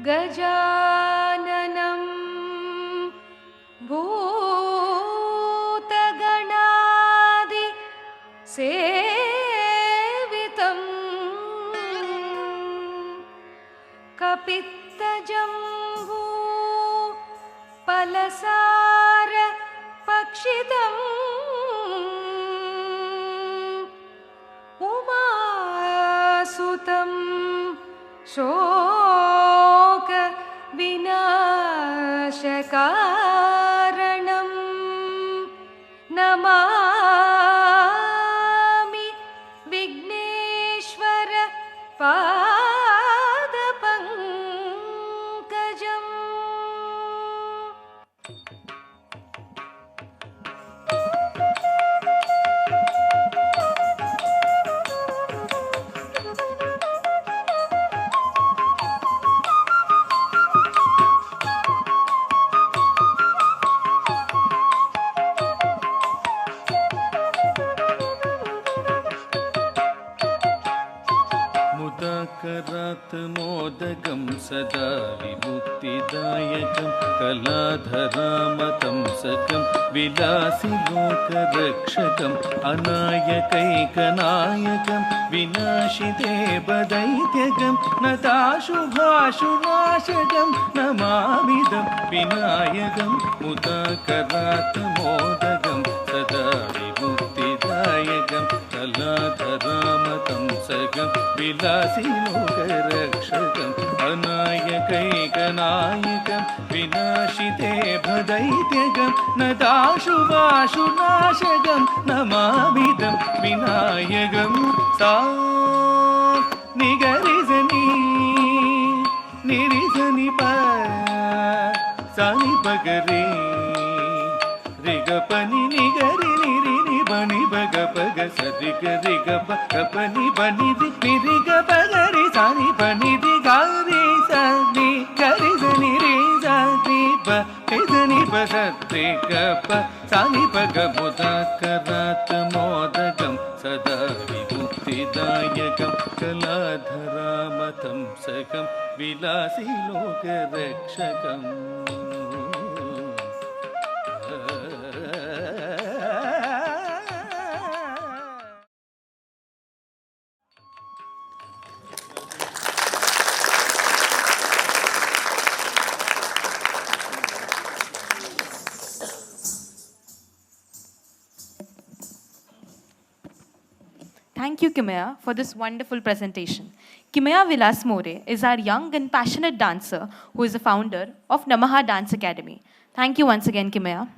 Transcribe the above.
गजाननं भूतगणादि सेवितं कपित्तजम्बू फलसार पक्षितम् उमासुतं शोक विनाशकारणं नमामि विघ्नेश्वर पादपङ्कजम्। मुदाकरात् मोदकं सदा विमुक्तिदायकं कलाधरामतंसकं विलासिलोकरक्षकम् अनायकैकनायकं विनाशिदेवदैत्यकं नताशुभाशुनाशकं नमामिदं विनायकं मुदाकरात् मोदकं सदा विमुक्तिदायकं कलाधरामतंसकं विलासिलोकरक्षकम् अनायकैकनायकं विनाशिदेवदैत्यकं नताशुभाशुनाशकं नमामिदं विनायकं। सा निगरिसनि निरिसनि प सनि पगरे रिगपनि निगरि निरि निबनि बग पग सरि गरि गप गपनि बनि निरि गप गरि सनि बनि दि गरि सनि गरि सनि रि सनि प सनि प सरि गप सनि पग मुदाकरात् मोदकं सदा विमुक्तिदायकं कलाधरामतंसकं विलासिलोकरक्षकम्। Thank you, Kimaya, for this wonderful presentation. Kimaya Vilas More is our young and passionate dancer who is the founder of Namaha Dance Academy. Thank you once again, Kimaya.